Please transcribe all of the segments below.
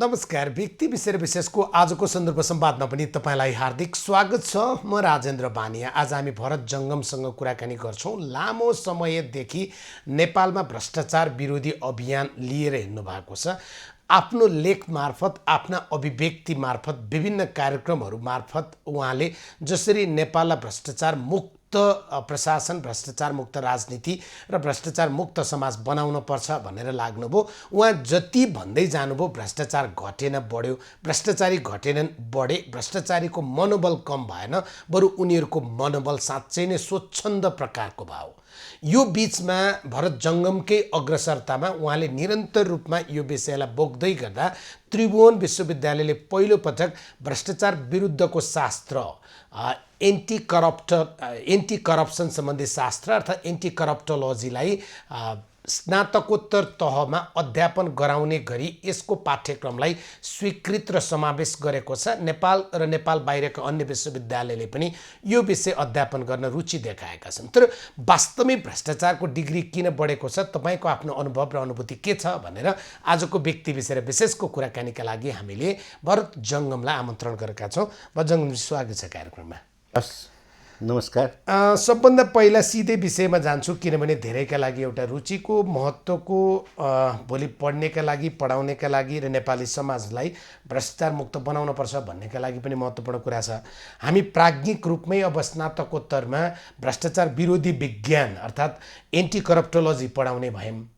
नमस्कार। व्यक्ति विषय र विशेषको आजको सन्दर्भ संवादमा पनि तपाईँलाई हार्दिक स्वागत छ। म राजेन्द्र बानिया। आज हामी भरत जङ्गमसँग कुराकानी गर्छौँ। लामो समयदेखि नेपालमा भ्रष्टाचार विरोधी अभियान लिएर हिँड्नु भएको छ। आफ्नो लेख मार्फत, आफ्ना अभिव्यक्ति मार्फत, विभिन्न कार्यक्रमहरू मार्फत उहाँले जसरी नेपाललाई भ्रष्टाचार मुक्त प्रशासन, भ्रष्टाचार मुक्त राजनीति र भ्रष्टाचार मुक्त समाज बनाउन पर्छ भनेर लाग्नुभयो। उहाँ जति भन्दै जानुभयो भ्रष्टाचार घटेन बढ्यो, भ्रष्टाचारी घटेनन् बढे, भ्रष्टाचारीको मनोबल कम भएन, बरु उनीहरूको मनोबल साँच्चै नै स्वच्छन्द प्रकारको भयो। यो बीचमा भरत जङ्गमकै अग्रसरतामा उहाँले निरन्तर रूपमा यो विषयलाई बोक्दै गर्दा त्रिभुवन विश्वविद्यालयले पहिलो पटक भ्रष्टाचार विरुद्धको शास्त्र, एन्टी करप्सन सम्बन्धी शास्त्र अर्थात् एन्टी करप्टोलोजीलाई स्नातकोत्तर तहमा अध्यापन गराउने गरी यसको पाठ्यक्रमलाई स्वीकृत र समावेश गरेको छ। नेपाल र नेपाल बाहिरका अन्य विश्वविद्यालयले पनि यो विषय अध्यापन गर्न रुचि देखाएका छन्। तर वास्तविक भ्रष्टाचारको डिग्री किन बढेको छ, तपाईँको आफ्नो अनुभव र अनुभूति के छ भनेर आजको व्यक्ति विषय र विशेषको कुराकानीका लागि हामीले भरत जङ्गमलाई आमन्त्रण गरेका छौँ। भरत जङ्गमजी, स्वागत छ कार्यक्रममा। हस्, नमस्कार। सबभन्दा पहिला सिधै विषयमा जान्छु, किनभने धेरैका लागि एउटा रुचिको, महत्त्वको, भोलि पढ्नेका लागि, पढाउनेका लागि र नेपाली समाजलाई भ्रष्टाचार मुक्त बनाउनुपर्छ भन्नेका लागि पनि महत्त्वपूर्ण कुरा छ। हामी प्राज्ञिक रूपमै अब स्नातकोत्तरमा भ्रष्टाचार विरोधी विज्ञान अर्थात् एन्टी करप्टोलोजी पढाउने भयौँ।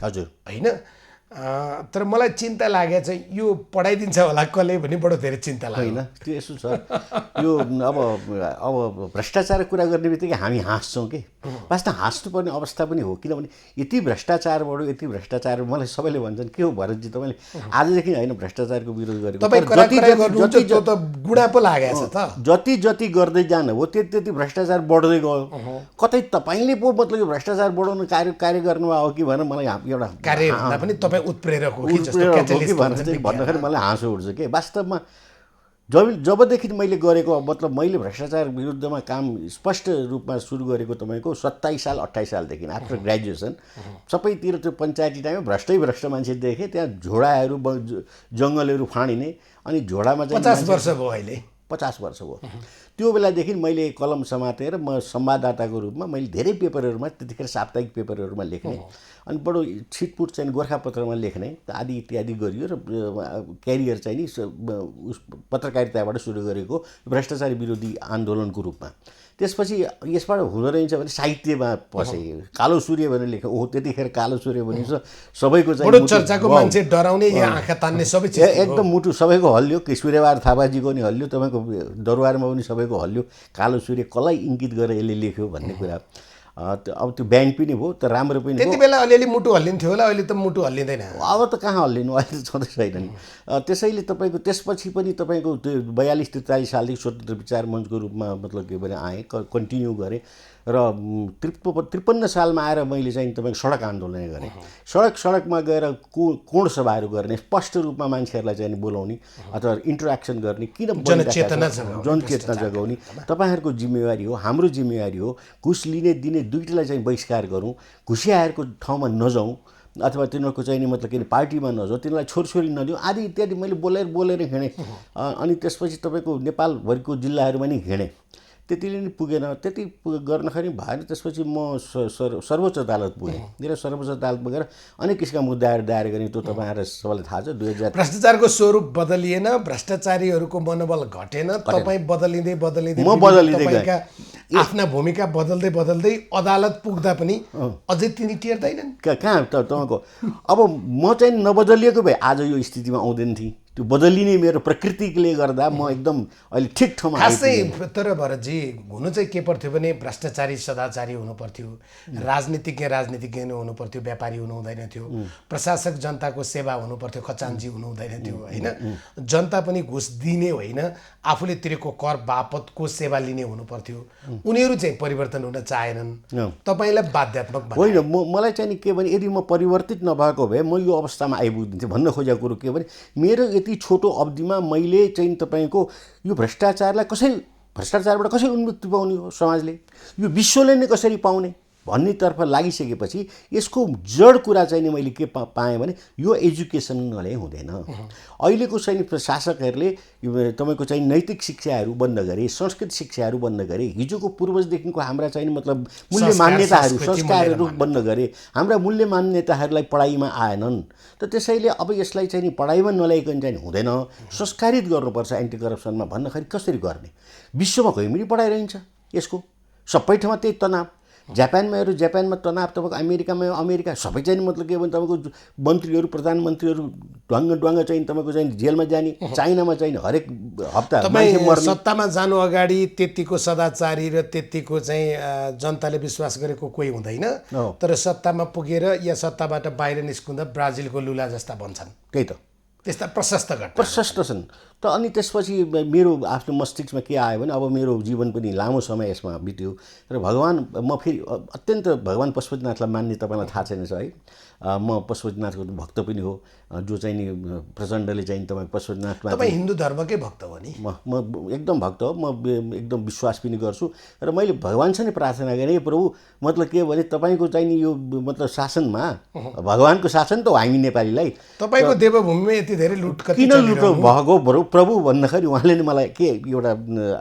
हजुर, होइन? तर मलाई चिन्ता लागेको छ, यो पढाइदिन्छ होला कसले भने बडो धेरै चिन्ता लाग्यो। होइन, त्यो यसो छ, यो अब भ्रष्टाचार कुरा गर्ने बित्तिकै हामी हाँस्छौँ कि वास्तव हाँस्नुपर्ने अवस्था पनि हो। किनभने यति भ्रष्टाचार बढ्यो, यति भ्रष्टाचार, मलाई सबैले भन्छन् के हो भरतजी तपाईँले आजदेखि होइन भ्रष्टाचारको विरोध गरेको, जति जति गर्दै जानुभयो त्यति त्यति भ्रष्टाचार बढ्दै गयो। कतै तपाईँले पो मतलब यो भ्रष्टाचार बढाउनु कार्य गर्नुभयो कि भनेर मलाई एउटा कार्यभन्दा पनि तपाईँ उत्प्रेरक हो कि भन्दाखेरि मलाई हाँसो उठ्छ कि वास्तवमा जबदेखि मैले गरेको, मतलब मैले भ्रष्टाचार विरुद्धमा काम स्पष्ट रूपमा सुरु गरेको तपाईँको 27 साल 28 सालदेखि आफ्टर ग्रेजुएसन। सबैतिर त्यो पञ्चायती टाइममा भ्रष्ट मान्छे देखेँ। त्यहाँ झोडाहरू जङ्गलहरू फाँडिने, अनि झोडामा चाहिँ 50 वर्ष भयो, अहिले 50 वर्ष भयो। त्यो बेलादेखि मैले कलम समातेर म संवाददाताको रूपमा मैले धेरै पेपरहरूमा, त्यतिखेर साप्ताहिक पेपरहरूमा लेख्ने, अनि बडो छिटपुट चाहिँ गोर्खापत्रमा लेख्ने आदि इत्यादि गरियो। र क्यारियर चाहिँ नि पत्रकारिताबाट सुरु गरेको भ्रष्टाचार विरोधी आन्दोलनको रूपमा। त्यसपछि यसबाट हुँदो रहेछ भने साहित्यमा पसेँ। कालो सूर्य भनेर लेखेँ। ओहो, त्यतिखेर कालो सूर्य भनेछ सबैको चाहिँ चर्चाको मान्छे, डराउने या आँखा तान्ने सबै चिज एकदम मुटु सबैको हल्लियो। सूर्यबहादुर थापाजीको नि हल्लियो, तपाईँको दरबारमा पनि सबैको हल्लियो। कालो सूर्य कसलाई इङ्गित गरेर यसले लेख्यो भन्ने कुरा। अब त्यो ब्यान्ड पनि भयो, त राम्रो पनि। त्यति बेला अलिअलि मुटु हल्लिन्थ्यो होला, अहिले त मुटु हल्लिँदैन। अब त कहाँ हल्लिनु, अहिले त छँदै छैन नि। त्यसैले तपाईँको त्यसपछि पनि तपाईँको त्यो 42-43 सालदेखि स्वतन्त्र विचार मञ्चको रूपमा मतलब के भने आएँ, कन्टिन्यू गरेँ। र 53 सालमा आएर मैले चाहिँ तपाईँको सडक आन्दोलन गरेँ। सडकमा गएर कोण सभाहरू गर्ने, स्पष्ट रूपमा मान्छेहरूलाई चाहिँ बोलाउने अथवा इन्टरेक्सन गर्ने, किन जनचेतना जगाउने तपाईँहरूको जिम्मेवारी हो, हाम्रो जिम्मेवारी हो। घुस लिने दिने दुईटालाई चाहिँ बहिष्कार गरौँ, घुसियाहरूको ठाउँमा नजाउँ, अथवा तिनीहरूको चाहिँ मतलब के पार्टीमा नजाउँ, तिनीहरूलाई छोरछोरी नदिउँ आदि इत्यादि मैले बोलेर हिँडेँ। अनि त्यसपछि तपाईँको नेपालभरिको जिल्लाहरूमा नि हिँडेँ। त्यतिले नि पुगेन, त्यति गर्नखेरि भएन। त्यसपछि म सर्वोच्च अदालत पुगेँ। मेरो सर्वोच्च अदालतमा गएर अनेक किसिमका मुद्दाहरू दायर गरेँ। त्यो तपाईँहरूलाई सबैलाई थाहा छ। 2000 भ्रष्टाचारको स्वरूप बदलिएन, भ्रष्टाचारीहरूको मनोबल घटेन, तपाईँ बदलिँदै म बदलिँदै गएँ। आफ्ना भूमिका बदल्दै अदालत पुग्दा पनि अझै तिनी टेर्दैनन्। कहाँ त तपाईँको अब म चाहिँ नबदलिएको भए आज यो स्थितिमा आउँदैन थिएँ। त्यो बदलिने मेरो प्रकृतिले गर्दा म एकदम अहिले ठिक ठाउँमा खासै। तर भरतजी, हुनु चाहिँ के पर्थ्यो भने भ्रष्टाचारी सदाचारी हुनु पर्थ्यो, राजनीतिज्ञ हुनु पर्थ्यो, व्यापारी हुनु हुँदैन थियो, प्रशासक जनताको सेवा हुनु पर्थ्यो, खचान्जी हुनु हुँदैन थियो। होइन, जनता पनि घुस दिने होइन, आफूले तिरेको कर बापतको सेवा लिने हुनु पर्थ्यो। उनीहरू चाहिँ परिवर्तन हुन चाहेनन्, तपाईँलाई बाध्यात्मक होइन। मलाई चाहिँ नि के भने यदि म परिवर्तित नभएको भए म यो अवस्थामा आइपुग्दिन्थेँ। भन्न खोजेको कुरो के भने मेरो यति छोटो अवधिमा मैले चाहिँ तपाईँको यो भ्रष्टाचारबाट कसरी उन्मुक्ति पाउने हो समाजले, यो विश्वले नै कसरी पाउने भन्नेतर्फ लागिसकेपछि यसको जड कुरा चाहिँ नि मैले के पाएँ भने यो एजुकेसनले हुँदैन। अहिलेको चाहिँ शासकहरूले तपाईँको चाहिँ नैतिक शिक्षाहरू बन्द गरे, संस्कृत शिक्षाहरू बन्द गरे, हिजोको पूर्वजदेखिको हाम्रा चाहिँ मतलब मूल्य मान्यताहरू संस्कारहरू बन्द गरे, हाम्रा मूल्य मान्यताहरूलाई पढाइमा आएनन्। त त्यसैले अब यसलाई चाहिँ नि पढाइमा नल्याइकन चाहिँ हुँदैन, संस्कारित गर्नुपर्छ एन्टी करप्सनमा भन्दाखेरि कसरी गर्ने? विश्वमा कहीँ पढाइरहन्छ यसको, सबै ठाउँमा त्यही तनाव। जापानमा हेर्नु, जापानमा तनाव, तपाईँको अमेरिकामा अमेरिका सबै चाहिँ मतलब के भने तपाईँको मन्त्रीहरू प्रधानमन्त्रीहरू ढुङ्ग चाहिँ तपाईँको चाहिँ जेलमा जाने, चाइनामा चाहिँ हरेक हप्ता मान्छे मर्ने। सत्तामा जानु अगाडि त्यतिको सदाचारी र त्यतिको चाहिँ जनताले विश्वास गरेको कोही हुँदैन, तर सत्तामा पुगेर या सत्ताबाट बाहिर निस्कँदा ब्राजिलको लुला जस्ता बन्छन्। त्यही त, त्यस्ता प्रशस्त छन्। त अनि त्यसपछि मेरो आफ्नो मस्तिष्कमा के आयो भने अब मेरो जीवन पनि लामो समय यसमा बित्यो र भगवान्, म फेरि अत्यन्त भगवान् पशुपतिनाथलाई मान्ने तपाईँलाई थाहा छैन है, म पशुपतिनाथको भक्त पनि हो, जो चाहिँ नि प्रचण्डले चाहिँ तपाईँ पशुपतिनाथमा, तपाईँ हिन्दू धर्मकै भक्त हो नि? म एकदम भक्त हो, म एकदम विश्वास पनि गर्छु र मैले भगवान्सँग प्रार्थना गरेँ, प्रभु मतलब के भने तपाईँको चाहिँ नि यो मतलब शासनमा भगवान्को शासन त हो हामी नेपालीलाई, तपाईँको देवभूमिमा यति धेरै लुट किन लुट भएको प्रभु भन्दाखेरि उहाँले नै मलाई के एउटा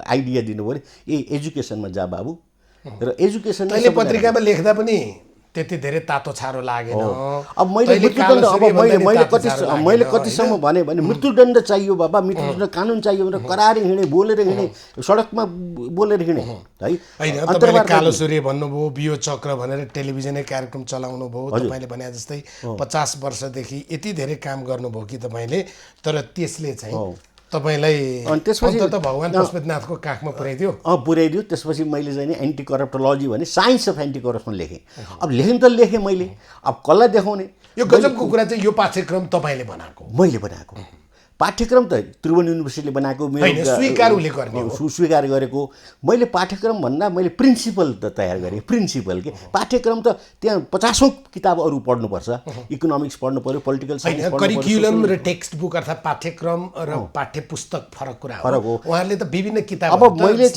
आइडिया दिनुभयो भने एजुकेसनमा जा बाबु, र एजुकेसन पत्रिकामा लेख्दा पनि त्यति धेरै तातो छारो लागेन। अब मैले कतिसम्म भने मृत्युदण्ड चाहियो बाबा, मृत्युदण्ड कानुन चाहियो भनेर कराएर हिँडे, बोलेर हिँडे, सडकमा बोलेर हिँडे है। तपाईँले कालो सूर्य भन्नुभयो, बियो चक्र भनेर टेलिभिजनै कार्यक्रम चलाउनु भयो, तपाईँले भने जस्तै 50 वर्षदेखि यति धेरै काम गर्नुभयो कि तपाईँले, तर त्यसले चाहिँ तपाईँलाई त्यसपछि त भगवान् पशुपतिनाथको काखमा पुर्याइदियो। पुर्याइदियो। त्यसपछि मैले चाहिँ नि एन्टी करप्टोलोजी भने साइन्स अफ एन्टी करप्सन लेखेँ। अब लेख्न त लेखेँ मैले, अब कसलाई देखाउने? यो गजबको कुरा चाहिँ यो पाठ्यक्रम तपाईँले बनाएको? मैले बनाएको पाठ्यक्रम त त्रिभुवन युनिभर्सिटीले बनाएको, स्वीकार गरेको। मैले पाठ्यक्रम भन्दा मैले प्रिन्सिपल त तयार गरेँ, प्रिन्सिपल के पाठ्यक्रम त त्यहाँ 50औं किताब अरू पढ्नुपर्छ, इकोनोमिक्स पढ्नु पर्यो, पोलिटिकल साइन्स, करिकुलम र टेक्स्ट बुक अर्थात् पाठ्यक्रम र पाठ्य पुस्तक फरक कुरा हो। उहाँहरूले त विभिन्न किताब, अब मैले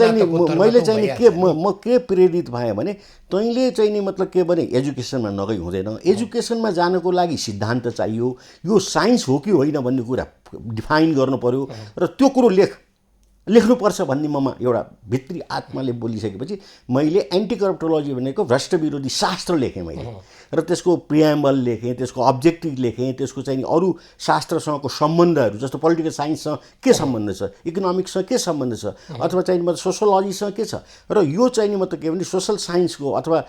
चाहिँ के म के प्रेरित भएँ भने तैँले चाहिँ नि मतलब के भने एजुकेसनमा नगई हुँदैन, एजुकेसनमा जानको लागि सिद्धान्त चाहियो, यो साइन्स हो कि होइन भन्ने कुरा डिफाइन गर्नु पर्यो र त्यो कुरो लेख्नुपर्छ भन्ने ममा एउटा भित्री आत्माले बोलिसकेपछि मैले एन्टी करप्टोलोजी भनेको भ्रष्ट विरोधी शास्त्र लेखेँ मैले, र त्यसको प्रिएम्बल लेखेँ, त्यसको अब्जेक्टिभ लेखेँ, त्यसको चाहिँ अरू शास्त्रसँगको सम्बन्धहरू जस्तो पोलिटिकल साइन्ससँग के सम्बन्ध छ, इकोनोमिक्ससँग के सम्बन्ध छ, अथवा चाहिँ मतलब सोसियोलोजीसँग के छ, र यो चाहिँ मतलब के भने सोसल साइन्सको अथवा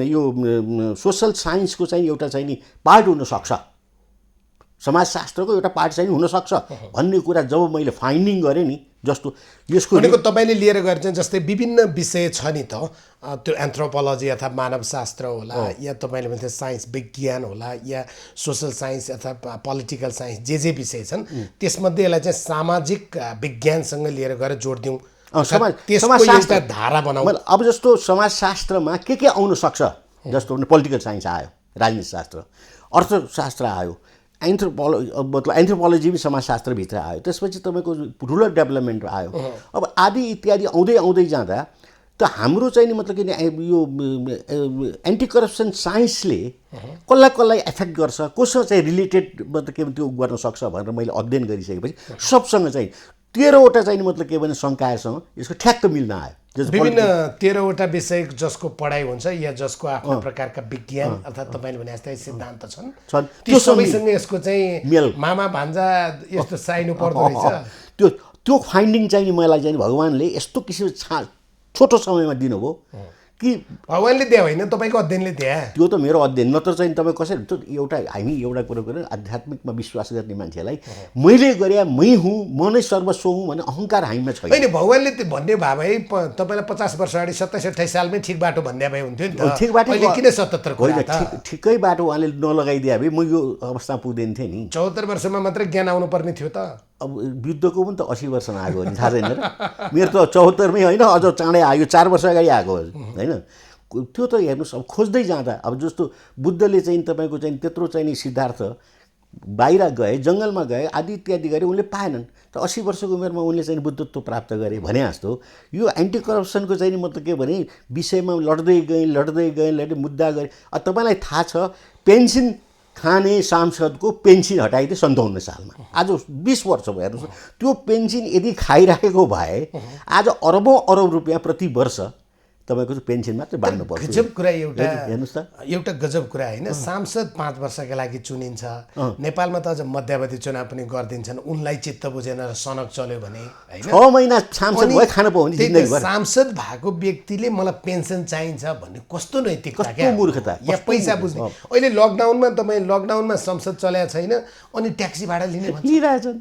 यो सोसल साइन्सको चाहिँ एउटा चाहिँ नि पार्ट हुनसक्छ, समाजशास्त्रको एउटा पार्ट चाहिँ हुनसक्छ भन्ने कुरा जब मैले फाइन्डिङ गरेँ नि, जस्तो यसको भनेको तपाईँले लिएर गएर चाहिँ जस्तै विभिन्न विषय छ नि त, त्यो एन्थ्रोपोलोजी अथवा मानवशास्त्र होला, या तपाईँले भन्थे साइन्स विज्ञान होला, या सोसल साइन्स अथवा पोलिटिकल साइन्स, जे विषय छन् त्यसमध्ये यसलाई चाहिँ सामाजिक विज्ञानसँग लिएर गएर जोडिदिउँ, समाजशास्त्र धारा बनाउँ। अब जस्तो समाजशास्त्रमा के आउन सक्छ, जस्तो पोलिटिकल साइन्स आयो, राजनीतिशास्त्र, अर्थशास्त्र आयो, मतलब एन्थ्रोपोलोजी पनि समाजशास्त्रभित्र आयो, त्यसपछि तपाईँको रुरल डेभलपमेन्ट आयो, अब आदि इत्यादि आउँदै जाँदा त हाम्रो चाहिँ नि मतलब कि यो एन्टी करप्सन साइन्सले कसलाई एफेक्ट गर्छ, कोसँग चाहिँ रिलेटेड मतलब के त्यो गर्न सक्छ भनेर मैले अध्ययन गरिसकेपछि सबसँग चाहिँ 13वटा चाहिँ मतलब के भने सङ्कायसँग यसको ठ्याक्क मिल्न आयो। विभिन्न 13वटा विषय जसको पढाइ हुन्छ या जसको आफ्नो प्रकारका विज्ञान अर्थात् तपाईँले भने जस्तै सिद्धान्त छन्, त्यो सबैसँग यसको चाहिँ मामा भान्जा यस्तो चाहिनु पर्दो रहेछ। त्यो फाइन्डिङ चाहिँ मलाई चाहिँ भगवान्ले यस्तो किसिम छोटो समयमा दिनुभयो कि भगवान्ले दिए होइन, तपाईँको अध्ययनले दिए। त्यो त मेरो अध्ययन, नत्र चाहिँ तपाईँ कसरी हामी एउटा कुरो गरेर आध्यात्मिकमा विश्वास गर्ने मान्छेलाई मैले गरे मै हुँ, म नै सर्वस्व हुँ भन्ने अहङ्कार हामीमा छैन। होइन, भगवान्ले त्यो भन्ने भए भए तपाईँलाई 50 वर्ष अगाडि 27-28 सालमै ठिक बाटो भन्ने भए हुन्थ्यो नि त। ठिक बाटो किन 77 होइन, ठिकै बाटो उहाँले नलगाइदिए भए म यो अवस्थामा पुग्दैन थिएँ नि। 74 वर्षमा मात्रै ज्ञान आउनु पर्ने थियो त। अब युद्धको पनि त 80 वर्षमा आएको हो नि, थाहा छैन र? मेरो त 74मै होइन, अझ चाँडै आयो, 4 वर्ष अगाडि आएको होइन। त्यो त हेर्नुहोस्, अब खोज्दै जाँदा अब जस्तो बुद्धले चाहिँ तपाईँको चाहिँ त्यत्रो चाहिँ नि सिद्धार्थ बाहिर गए, जङ्गलमा गए, आदि इत्यादि गरे, उनले पाएनन्। त 80 वर्षको उमेरमा उनले चाहिँ बुद्धत्व प्राप्त गरे भने जस्तो यो एन्टी करप्सनको चाहिँ नि मतलब के भने विषयमा लड्दै गएँ मुद्दा गरेँ। तपाईँलाई थाहा छ पेन्सन खाने सांसदको पेन्सन हटाइदिए 57 सालमा, आज 20 वर्ष भयो हेर्नुहोस्। त्यो पेन्सन यदि खाइराखेको भए आज अरबौँ अरब रुपियाँ प्रति वर्ष तपाईँको पेन्सन मात्रै बाँड्नु पर्छ। गजब कुरा हेर्नुहोस् त, एउटा गजब कुरा होइन। सांसद 5 वर्षका लागि चुनिन्छ। नेपालमा त अझ मध्यावधि चुनाव पनि गरिदिन्छन्। उनलाई चित्त बुझेन र सनक चल्यो भने होइन 6 महिना सांसद भए खान पाउने जिन्दगीभर। सांसद भएको व्यक्तिले मलाई पेन्सन चाहिन्छ भन्ने कस्तो नैतिकता, कस्तो मूर्खता, या पैसा बुझ्ने। अहिले लकडाउनमा संसद चलेको छैन अनि ट्याक्सी भाडा लिइरहेछन्।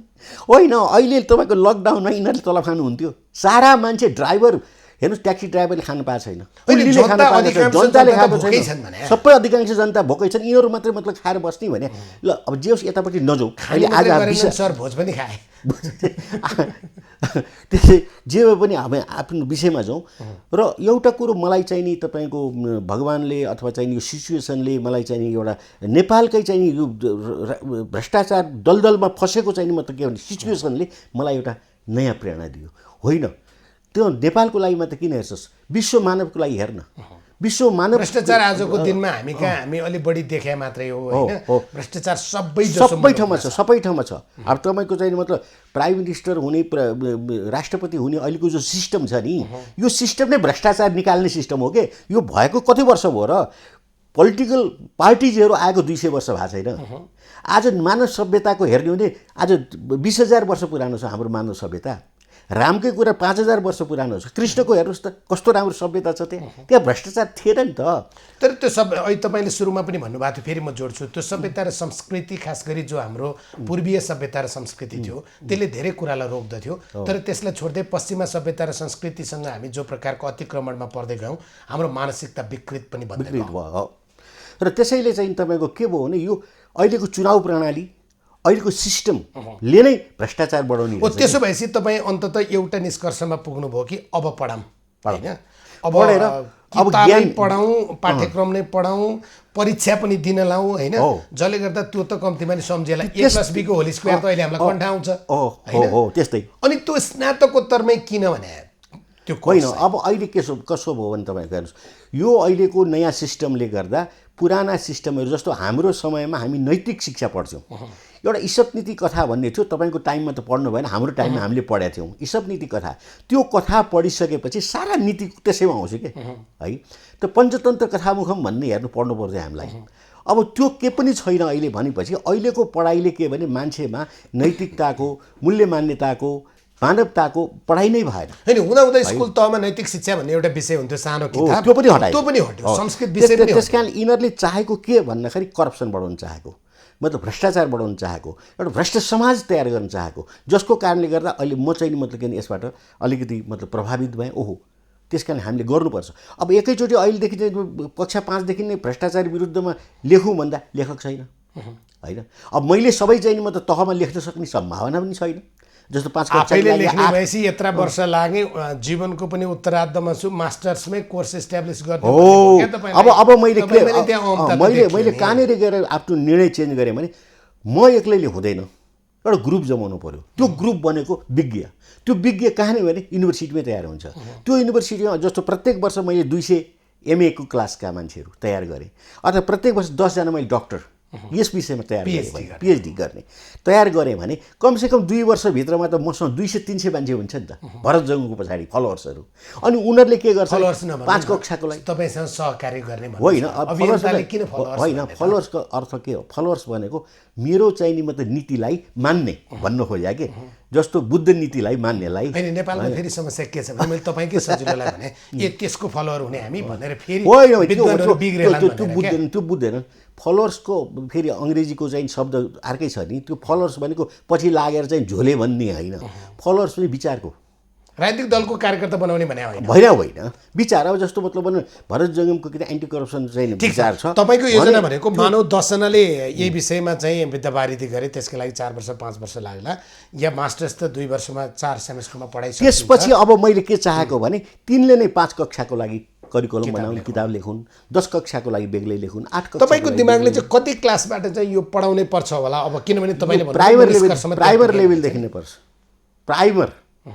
होइन अहिले तपाईँको लकडाउनमा यिनीहरूले तलब खानुहुन्थ्यो। सारा मान्छे ड्राइभर हेर्नुहोस्, ट्याक्सी ड्राइभरले खानु पाएको छैन, जनताले खाएको छैन, सबै अधिकांश जनता भोकै छन्। यिनीहरू मात्रै मतलब खाएर बस्ने भने ल अब जे होस् यतापट्टि नजाउँ। अहिले आज सर भोज पनि खाए त्यसै जे भए पनि हामी आफ्नो विषयमा जाउँ। र एउटा कुरो मलाई चाहिँ नि तपाईँको भगवान्ले अथवा चाहिँ यो सिचुएसनले मलाई चाहिँ नि एउटा नेपालकै चाहिँ यो भ्रष्टाचार दलदलमा फसेको चाहिँ नि मतलब के भने सिचुएसनले मलाई एउटा नयाँ प्रेरणा दियो। होइन त्यो नेपालको लागि मात्र किन हेर्छस्, विश्व मानवको लागि हेर्न। विश्व मानव भ्रष्टाचार आजको दिनमा हामी अलि बढी देखे मात्रै हो होइन। भ्रष्टाचार सबै ठाउँमा छ, सबै ठाउँमा छ। अब तपाईँको चाहिँ मतलब प्राइम मिनिस्टर हुने, राष्ट्रपति हुने अहिलेको जो सिस्टम छ नि, यो सिस्टम नै भ्रष्टाचार निकाल्ने सिस्टम हो के। यो भएको कति वर्ष भयो र? पोलिटिकल पार्टिजहरू आएको 200 वर्ष भएको छैन। आज मानव सभ्यताको हेर्ने हो भने आज 20,000 वर्ष पुरानो छ हाम्रो मानव सभ्यता। रामकै कुरा 5,000 वर्ष पुरानो छ। कृष्णको हेर्नुहोस् त कस्तो राम्रो सभ्यता छ त्यहाँ भ्रष्टाचार थिएन नि त। तर त्यो सब अहिले तपाईँले सुरुमा पनि भन्नुभएको थियो, फेरि म जोड्छु, त्यो सभ्यता र संस्कृति, खास गरी जो हाम्रो पूर्वीय सभ्यता र संस्कृति थियो त्यसले धेरै कुरालाई रोक्दथ्यो। तर त्यसलाई छोड्दै पश्चिमा सभ्यता र संस्कृतिसँग हामी जो प्रकारको अतिक्रमणमा पर्दै गयौँ, हाम्रो मानसिकता विकृत पनि भयो। र त्यसैले चाहिँ तपाईँको के भयो भने यो अहिलेको चुनाव प्रणाली, अहिलेको सिस्टमले नै भ्रष्टाचार बढाउने। त्यसो भएपछि तपाईँ अन्ततः एउटा निष्कर्षमा पुग्नुभयो कि अब पढाउँ होइन, अब ज्ञान पढाउँ, पाठ्यक्रम नै पढाउँ, परीक्षा पनि दिन लाउँ होइन। जसले गर्दा त्यो त कम्तीमा नि सम्झेला 1+B को होल स्क्वायर त अहिले हामीलाई कण्ठ आउँछ होइन। त्यस्तै। अनि त्यो स्नातकोत्तरमै किन भने त्यो होइन। अब अहिले कसो भयो भने तपाईँको हेर्नुहोस्, यो अहिलेको नयाँ सिस्टमले गर्दा पुराना सिस्टमहरू जस्तो हाम्रो समयमा हामी नैतिक शिक्षा पढ्छौँ। एउटा ईशप नीति कथा भन्ने थियो, तपाईँको टाइममा त पढ्नु भएन, हाम्रो टाइममा हामीले पढेका थियौँ ईशप नीति कथा। त्यो कथा पढिसकेपछि सारा नीति त्यसैमा आउँछ कि है। त पञ्चतन्त्र कथामुखम भन्ने हेर्नु पढ्नु पर्छ हामीलाई। अब त्यो के पनि छैन अहिले भनेपछि अहिलेको पढाइले के भने मान्छेमा नैतिकताको, मूल्य मान्यताको, मानवताको पढाइ नै भएन। होइन, हुँदा स्कुल तहमा नैतिक शिक्षा भन्ने एउटा विषय हुन्थ्यो, सानो किताब, त्यो पनि हटायो, संस्कृत विषय पनि। त्यस कारण यिनीहरूले चाहेको के भन्दाखेरि करप्सन बढाउन चाहेको, मतलब भ्रष्टाचार बढाउन चाहेको, एउटा भ्रष्ट समाज तयार गर्न चाहेको, जसको कारणले गर्दा अहिले म चाहिँ मतलब के यसबाट अलिकति मतलब प्रभावित भएँ। ओहो, त्यस कारण हामीले गर्नुपर्छ। अब एकैचोटि अहिलेदेखि चाहिँ कक्षा 5 देखि नै भ्रष्टाचार विरुद्धमा लेखौँ भन्दा लेखक छैन होइन। अब मैले सबै चाहिँ मतलब तहमा लेख्न सक्ने सम्भावना पनि छैन। जस्तो 5 आफैले लेख्ने भएपछि यत्र वर्ष लागे, जीवनको पनि उत्तरार्धमा छु, मास्टर्समै कोर्स इस्टाब्लिस गर्ने। अब मैले कहाँनिर गएर आफ्नो निर्णय चेन्ज गरेँ भने म एक्लैले हुँदैन, एउटा ग्रुप जमाउनु पर्यो। त्यो ग्रुप भनेको विज्ञ। त्यो विज्ञ कहाँनिर भने युनिभर्सिटीमै तयार हुन्छ। त्यो युनिभर्सिटीमा जस्तो प्रत्येक वर्ष मैले 200 MA को क्लासका मान्छेहरू तयार गरेँ, अथवा प्रत्येक वर्ष 10 जना मैले डक्टर यस विषयमा तयार गरेँ, PhD गर्ने तयार गरेँ भने कमसेकम 2 वर्षभित्रमा त मसँग 200-300 मान्छे हुन्छ नि त, भरत जङ्गको पछाडि फलोवर्सहरू। अनि उनीहरूले के गर्छ, 5 कक्षाको लागि तपाईँसँग सहकार्य गर्ने होइन। फलोवर्सको अर्थ के हो? फलोवर्स भनेको मेरो चाहिँ नि मतलब नीतिलाई मान्ने भन्न खोजेँ कि जस्तो बुद्ध नीतिलाई मान्नेलाई। होइन, नेपालमा फेरि समस्या के छ भने मैले तपाईँकै सजिलोलाई भने त्यसको फलोवर हुने हामी भनेर फेरि त्यो बुझ्दैन। फलोवर्सको फेरि अङ्ग्रेजीको चाहिँ शब्द अर्कै छ नि। त्यो फलोवर्स भनेको पछि लागेर चाहिँ झोले भन्ने होइन। फलोवर्स पनि विचारको, राजनीतिक दलको कार्यकर्ता बनाउने भने होइन, विचार। अब जस्तो मतलब भनौँ भरत जङ्गमको किन एन्टी करप्सन चाहिँ विचार छ। तपाईँको योजना भनेको मानव 10 जनाले यही विषयमा चाहिँ विद्यावारिधि गरे, त्यसको लागि 4 वर्ष 5 वर्ष लाग्ला, या मास्टर्स त 2 वर्षमा 4 सेमेस्टरमा पढाइ। त्यसपछि अब मैले के चाहेको भने तिनले नै 5 कक्षाको लागि करिकुलम बनाउन्, किताब लेखुन्, 10 कक्षाको लागि बेग्लै लेखुन्, 8 कक्षा तपाईँको दिमागले चाहिँ कति क्लासबाट चाहिँ यो पढाउनै पर्छ होला अब, किनभने तपाईँले प्राइमर लेभलदेखि नै पर्छ। प्राइमर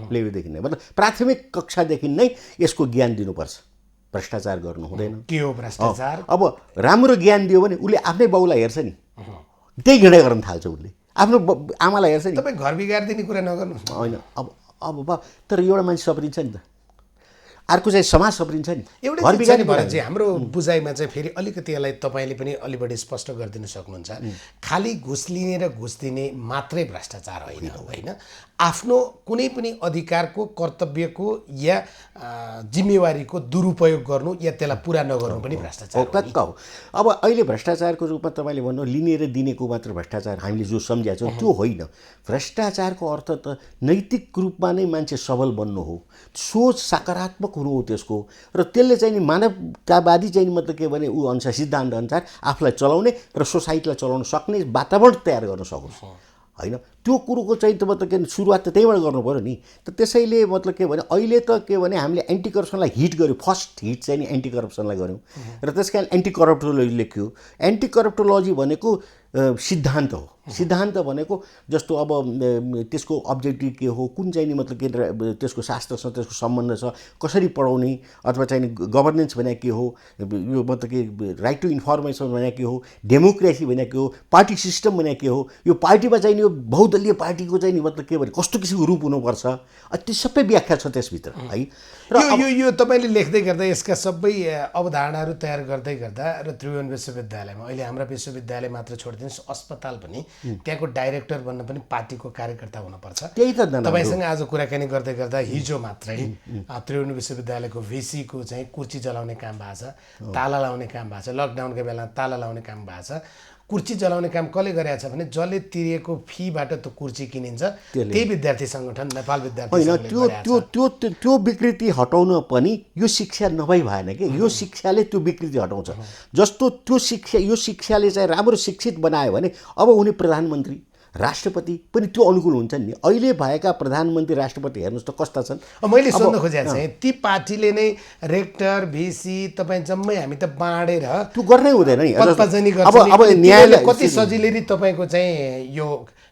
लेभलदेखि नै मतलब प्राथमिक कक्षादेखि नै यसको ज्ञान दिनुपर्छ। भ्रष्टाचार गर्नु हुँदैन। के हो भ्रष्टाचार? अब राम्रो ज्ञान दियो भने उसले आफ्नै बाउलाई हेर्छ नि, त्यही घृणा गर्न थाल्छ। उसले आफ्नो आमालाई हेर्छ नि। तपाईँ घर बिगारिदिने कुरा नगर्नुहोस् न। होइन, अब तर एउटा मान्छे सप्रिन्छ नि त, अर्को चाहिँ समाज सप्रिन्छ नि। एउटै चिज छ नि भरतजी, हाम्रो बुझाइमा चाहिँ फेरि अलिकति यसलाई तपाईँले पनि अलि बढी स्पष्ट गरिदिन सक्नुहुन्छ। खालि घुस लिने र घुस दिने मात्रै भ्रष्टाचार होइन, आफ्नो कुनै पनि अधिकारको, कर्तव्यको या जिम्मेवारीको दुरुपयोग गर्नु या त्यसलाई पुरा नगर्नु पनि भ्रष्टाचार पक्क हो। अब अहिले भ्रष्टाचारको रूपमा तपाईँले भन्नु लिने र दिनेको मात्र भ्रष्टाचार हामीले जो सम्झ्या छौँ त्यो होइन। भ्रष्टाचारको अर्थ त नैतिक रूपमा नै मान्छे सबल बन्नु हो, सोच सकारात्मक हुनु हो त्यसको, र त्यसले चाहिँ नि मानवतावादी चाहिँ नि मतलब के भने ऊ अनुसार सिद्धान्त अनुसार आफूलाई चलाउने र सोसाइटीलाई चलाउन सक्ने वातावरण तयार गर्न सकोस् होइन। त्यो कुरोको चाहिँ त मतलब के सुरुवात त त्यहीबाट गर्नु पऱ्यो नि। त त्यसैले मतलब के भने अहिले त के भने हामीले एन्टी करप्सनलाई हिट गऱ्यौँ, फर्स्ट हिट चाहिँ नि एन्टी करप्सनलाई गऱ्यौँ र त्यस कारण एन्टी करप्टोलोजी लेख्यो। एन्टी करप्टोलोजी भनेको सिद्धान्त हो। सिद्धान्त भनेको जस्तो अब त्यसको अब्जेक्टिभ के हो, कुन चाहिँ नि मतलब के त्यसको शास्त्रसँग त्यसको सम्बन्ध छ, कसरी पढाउने, अथवा चाहिँ गभर्नेन्स भने के हो, यो मतलब कि राइट टु इन्फर्मेसन भने के हो, डेमोक्रेसी भने के हो, पार्टी सिस्टम भने के हो, यो पार्टीमा चाहिँ नि यो बहुदलीय पार्टीको चाहिँ नि मतलब के भने कस्तो किसिमको रूप हुनुपर्छ, त्यो सबै व्याख्या छ त्यसभित्र है। र यो तपाईँले लेख्दै गर्दा यसका सबै अवधारणाहरू तयार गर्दै गर्दा र त्रिभुवन विश्वविद्यालयमा अहिले हाम्रा विश्वविद्यालय मात्र छोडिदिनुहोस्, अस्पताल पनि त्यहाँको डाइरेक्टर बन्न पनि पार्टीको कार्यकर्ता हुनुपर्छ। त्यही त तपाईँसँग आज कुराकानी गर्दै गर्दा हिजो मात्रै त्रिभुवन विश्वविद्यालयको भिसीको चाहिँ कुर्ची जलाउने काम भएको छ, ताला लाउने काम भएको छ, लकडाउनको बेला ताला लाउने काम भएको छ। कुर्ची जलाउने काम कसले गरेको छ भने जसले तिरेको फीबाट त्यो कुर्ची किनिन्छ, त्यही विद्यार्थी सङ्गठन नेपाल विद्यार्थी होइन। त्यो विकृति हटाउन पनि यो शिक्षा नभई भएन कि, यो शिक्षाले त्यो विकृति हटाउँछ। जस्तो त्यो शिक्षा, यो शिक्षाले चाहिँ राम्रो शिक्षित बनायो भने अब उनी प्रधानमन्त्री राष्ट्रपति पनि त्यो अनुकूल हुन्छ नि। अहिले भएका प्रधानमन्त्री राष्ट्रपति हेर्नुहोस् त कस्ता छन्। मैले सोध्न खोजेको चाहिँ ती पार्टीले नै रेक्टर भिसी तपाईँ जम्मै हामी त बाँडेर त्यो गर्नै हुँदैन नि। अब न्यायालय कति सजिलै तपाईँको चाहिँ यो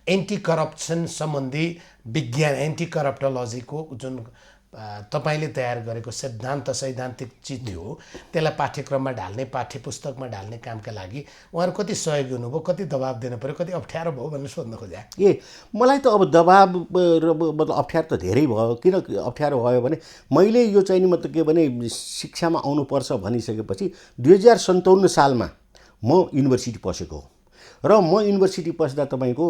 एन्टी करप्सन सम्बन्धी विज्ञान, एन्टी करप्टोलोजीको जुन तपाईँले तयार गरेको सिद्धान्त सैद्धान्तिक चिज थियो त्यसलाई पाठ्यक्रममा ढाल्ने, पाठ्यपुस्तकमा ढाल्ने कामका लागि उहाँहरू कति सहयोगी हुनुभयो, कति दबाब दिनु पऱ्यो, कति अप्ठ्यारो भयो भनेर सोध्न खोजे। मलाई त अब दबाब र मतलब अप्ठ्यारो त धेरै भयो। किन अप्ठ्यारो भयो भने मैले यो चाहिँ नि मतलब के भने शिक्षामा आउनुपर्छ भनिसकेपछि 2057 सालमा म युनिभर्सिटी पसेको हो र म युनिभर्सिटी पस्दा तपाईँको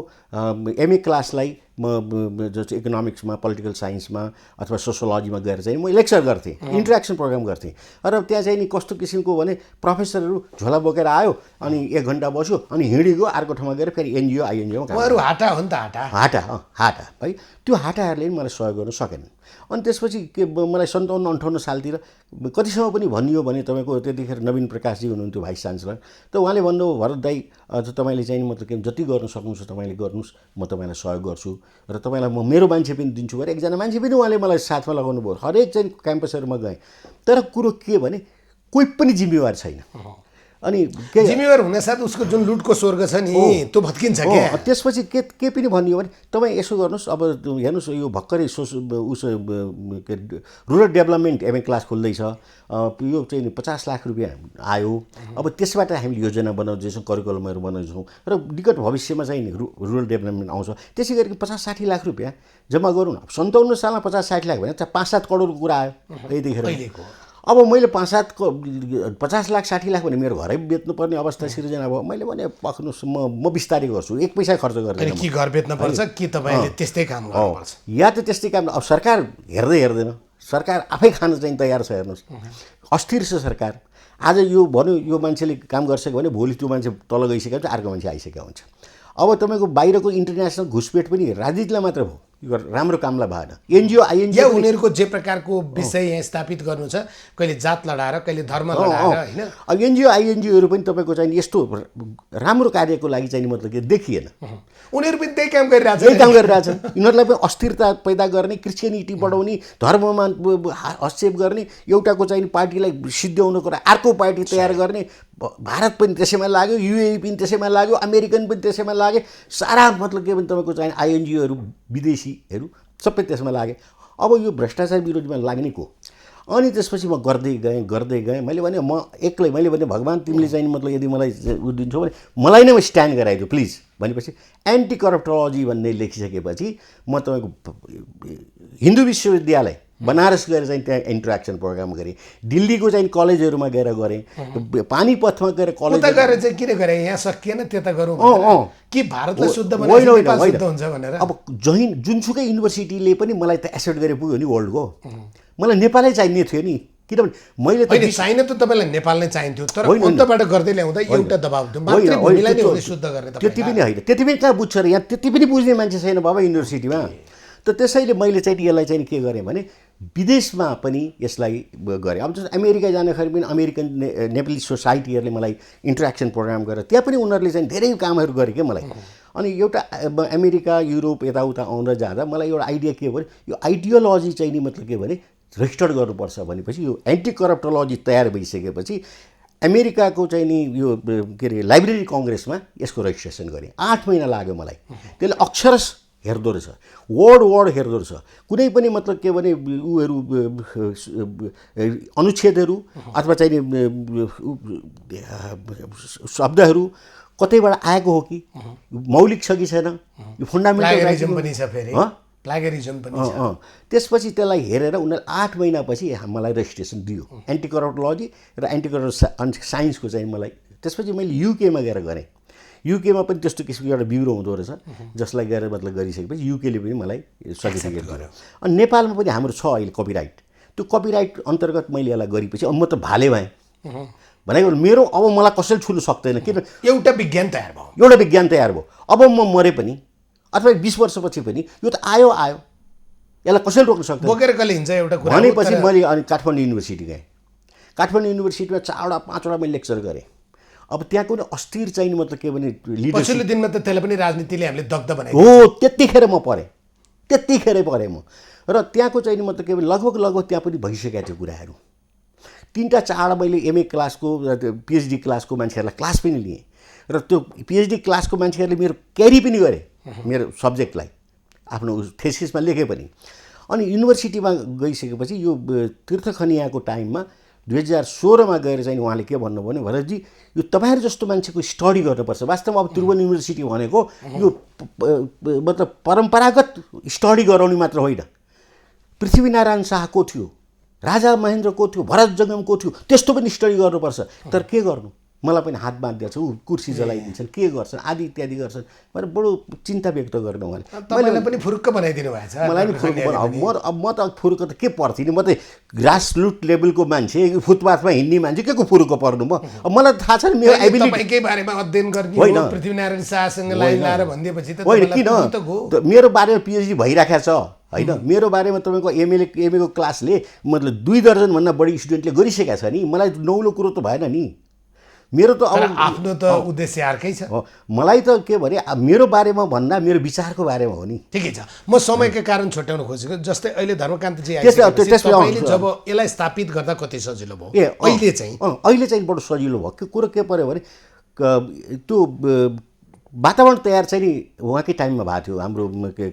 एमए क्लासलाई म जस्तो इकोनोमिक्समा, पोलिटिकल साइन्समा अथवा सोसियोलोजीमा गएर चाहिँ म लेक्चर गर्थेँ, इन्टरेक्सन प्रोग्राम गर्थेँ। र त्यहाँ चाहिँ नि कस्तो किसिमको भने प्रोफेसरहरू झोला बोकेर आयो अनि 1 घन्टा बस्यो अनि हिँडिगयो, अर्को ठाउँमा गएर फेरि एनजिओ आइएनजिओ हाटा हो नि त, हाटा है। त्यो हाटाहरूले पनि मलाई सहयोग गर्न सकेन। अनि त्यसपछि के मलाई 57-58 सालतिर कतिसम्म पनि भनियो भने तपाईँको त्यतिखेर नवीन प्रकाशजी हुनुहुन्थ्यो भाइस चान्सलर, त उहाँले भन्नुभयो भरत दाई तपाईँले चाहिँ मतलब के जति गर्न सक्नुहुन्छ तपाईँले गर्नुहोस्, म तपाईँलाई सहयोग गर्छु र तपाईँलाई म मेरो मान्छे पनि दिन्छु भनेर एकजना मान्छे पनि उहाँले मलाई साथमा लगाउनु भयो। हरेक चाहिँ क्याम्पसहरूमा गएँ, तर कुरो के भने कोही पनि जिम्मेवार छैन। अनि जिम्मेवार हुनासाथ उसको जुन लुटको स्वर्ग छ नि त्यो भत्किन्छ क्या। त्यसपछि के पनि भनियो भने तपाईँ यसो गर्नुहोस्, अब हेर्नुहोस् यो भर्खरै रुरल डेभलपमेन्ट एमए क्लास खोल्दैछ, यो चाहिँ 50 लाख रुपियाँ आयो। अब त्यसबाट हामीले योजना बनाउँदैछौँ, करिकुलमहरू बनाउँदैछौँ र निकट भविष्यमा चाहिँ नि रुरल डेभलपमेन्ट आउँछ। त्यसै गरी 50-60 लाख रुपियाँ जम्मा गरौँ न। 57 सालमा 50-60 लाख भने 5-7 करोडको कुरा आयो यतिखेर। अब मैले 50 लाख 60 लाख भने मेरो घरै बेच्नुपर्ने अवस्था सिर्जना भयो। मैले भने पक्नुहोस्, म बिस्तारै गर्छु, 1 पैसा खर्च गर्दैन। कि घर बेच्न पर्छ कि तपाईँले त्यस्तै काम गर्नुपर्छ, या त त्यस्तै काम। अब सरकार हेर्दैन, सरकार आफै खान चाहिँ तयार छ। हेर्नुहोस् अस्थिर छ सरकार। आज यो भन्यो यो मान्छेले काम गर्छ भने भोलि त्यो मान्छे तल गइसकेपछि अर्को मान्छे आइसकेको हुन्छ। अब तपाईँको बाहिरको इन्टरनेसनल घुसपेट पनि राजनीतिलाई मात्र भयो, यो राम्रो कामलाई भएन। एनजिओ आइएनजिओ या उनीहरूको जे प्रकारको विषय यहाँ स्थापित गर्नु छ, कहिले जात लडाएर कहिले धर्म लडाएर होइन। अब एनजिओ आइएनजिओहरू पनि तपाईँको चाहिँ यस्तो राम्रो कार्यको लागि चाहिँ मतलब के देखिएन। उनीहरू पनि त्यही काम गरिरहेछ, त्यही काम गरिरहेछन्। यिनीहरूलाई पनि अस्थिरता पैदा गर्ने, क्रिस्चियनिटी बढाउने, धर्ममा हस्तक्षेप गर्ने, एउटाको चाहिँ पार्टीलाई सिद्ध्याउनको अर्को पार्टी तयार गर्ने। भारत पनि त्यसैमा लाग्यो, युएई पनि त्यसैमा लाग्यो, अमेरिकन पनि त्यसैमा लागे, सारा मतलब के भने तपाईँको चाहिँ आइएनजिओहरू विदेशीहरू सबै त्यसमा लागे। अब यो भ्रष्टाचार विरोधीमा लाग्ने को। अनि त्यसपछि म गर्दै गएँ। मैले भने म एक्लै, मैले भने भगवान् तिमीले चाहिँ मतलब यदि मलाई उ दिन्छौ भने मलाई नै स्ट्यान्ड गराइदियो प्लिज भनेपछि एन्टी करप्टोलोजी भन्ने लेखिसकेपछि म तपाईँको हिन्दू विश्वविद्यालय बनारस गएर चाहिँ त्यहाँ इन्टरेक्सन प्रोग्राम गरेँ। दिल्लीको चाहिँ कलेजहरूमा गएर गरेँ, पानीपथमा गएर कलेज गएर चाहिँ किन गरे, यहाँ सकिएन त्यता गरौँ कि भारतलाई शुद्ध होइन हुन्छ भनेर। अब जुनसुकै युनिभर्सिटीले पनि मलाई त एक्सेप्ट गरे पुग्यो नि वर्ल्डको। मलाई नेपालै चाहिने थियो नि, किनभने मैले त चाहिने त तपाईँलाई नेपाल नै चाहिन्थ्यो, तर अन्तबाट गर्दै ल्याउँदा एउटा दबाब थियो मातृभूमिलाई नै हुँदै शुद्ध गर्ने। त्यति पनि होइन, त्यति पनि कहाँ बुझ्छ र यहाँ त्यति पनि बुझ्ने मान्छे छैन बाबा युनिभर्सिटीमा। त त्यसैले मैले चाहिँ यसलाई चाहिँ के गरेँ भने विदेशमा पनि यसलाई गरेँ। अब जस्तो अमेरिका जाँदाखेरि पनि अमेरिकन नेपाली सोसाइटीहरूले मलाई इन्टरेक्सन प्रोग्राम गरेर त्यहाँ पनि उनीहरूले चाहिँ धेरै कामहरू गरे क्या मलाई। अनि एउटा अमेरिका युरोप यताउता आउँदा जाँदा मलाई एउटा आइडिया के भने यो आइडियोलोजी चाहिँ नि मतलब के भने रजिस्टर गर्नुपर्छ भनेपछि यो एन्टी करप्टोलोजी तयार भइसकेपछि अमेरिकाको चाहिँ नि यो के अरे लाइब्रेरी कङ्ग्रेसमा यसको रजिस्ट्रेसन गरेँ। 8 महिना लाग्यो मलाई। त्यसले अक्षरश हेर्दो रहेछ, वर्ड हेर्दो रहेछ, कुनै पनि मतलब के भने उहरू अनुच्छेदहरू अथवा चाहिँ शब्दहरू कतैबाट आएको हो कि मौलिक छ कि छैन, यो फन्डामेन्टल पनि छ फेरि प्लागरिजम पनि छ। त्यसपछि त्यसलाई हेरेर उनीहरूले 8 महिनापछि मलाई रजिस्ट्रेसन दियो एन्टी करप्टोलोजी र एन्टी करप्सन साइन्सको चाहिँ मलाई। त्यसपछि मैले युकेमा गएर गरेँ। युकेमा पनि त्यस्तो किसिमको एउटा ब्युरो हुँदो रहेछ जसलाई गएर मतलब गरिसकेपछि युकेले पनि मलाई सर्टिफिकेट गर्यो। अनि नेपालमा पनि हाम्रो छ अहिले कपिराइट। त्यो कपिराइट अन्तर्गत मैले यसलाई गरेपछि अब म त भाले भएँ भनेको मेरो अब मलाई कसैले छुनु सक्दैन, किन एउटा विज्ञान तयार भयो, एउटा विज्ञान तयार भयो। अब म मरे पनि अथवा 20 वर्षपछि पनि यो त आयो यसलाई कसैले रोक्न सक्दैन। बोकेर कहिले हिँड्छ एउटा कुरा भनेपछि मैले अनि काठमाडौँ युनिभर्सिटी गएँ। काठमाडौँ युनिभर्सिटीमा 4वटा 5वटा मैले लेक्चर गरेँ। अब त्यहाँको नि अस्थिर चाहिँ मतलब के भने पछिल्लो दिनमा त त्यसलाई पनि राजनीतिले हामीले दग्ध बनाएको हो। त्यतिखेर म पढेँ म र त्यहाँको चाहिँ मतलब के भने लगभग त्यहाँ पनि भइसकेको थियो कुराहरू। 3टा 4 मैले एमए क्लासको पिएचडी क्लासको मान्छेहरूलाई क्लास पनि लिएँ र त्यो पिएचडी क्लासको मान्छेहरूले मेरो क्यारी पनि गरे मेरो सब्जेक्टलाई आफ्नो थेसिसमा लेखे पनि। अनि युनिभर्सिटीमा गइसकेपछि यो तीर्थखनियाको टाइममा 2016मा गएर चाहिँ उहाँले के भन्नुभयो भने भरतजी यो तपाईँहरू जस्तो मान्छेको स्टडी गर्नुपर्छ। वास्तवमा अब त्रिभुवन युनिभर्सिटी भनेको यो मतलब परम्परागत स्टडी गराउने मात्र होइन। पृथ्वीनारायण शाह को थियो, राजा महेन्द्र को थियो, भरत जङ्गम को थियो, त्यस्तो पनि स्टडी गर्नुपर्छ। तर के गर्नु, मलाई पनि हात बाँधिदिएको छ, कुर्सी जलाइदिन्छन्, के गर्छन् आदि इत्यादि गर्छन् भनेर बडो चिन्ता व्यक्त गर्नु उहाँले। मैले पनि फुरुक्क बनाइदिनु भएछ। मलाई नि फुरुक्क म त फुरुक्क त के पर्थेँ नि, म त ग्रासरुट लेभलको मान्छे, फुटपाथमा हिँड्ने मान्छे, के को फुरुक्क पर्नु म। अब मलाई थाहा छ नि मेरो एबिलिटीकै बारेमा अध्ययन गर्ने होइन, पृथ्वीनारायण शाहसँग लाइन लाएर भनिदिएपछि त होइन किन मेरो बारेमा पिएचडी भइराखेको छ होइन। मेरो बारेमा तपाईँको एमएको क्लासले मतलब 2 दर्जनभन्दा बढी स्टुडेन्टले गरिसकेका छ नि। मलाई नौलो कुरो त भएन नि। मेरो त अब आफ्नो त उद्देश्य अर्कै छ। मलाई त के भने मेरो बारेमा भन्दा मेरो विचारको बारेमा हो नि। ठिकै छ, म समयका कारण छुट्याउन खोजेको। जस्तै अहिले धर्मकान्तजी आइसकेपछि जब यसलाई स्थापित गर्दा कति सजिलो भयो? अहिले चाहिँ बडो सजिलो भयो। के कुरो के पर्यो भने त्यो वातावरण तयार चाहिँ नि उहाँकै टाइममा भएको थियो, हाम्रो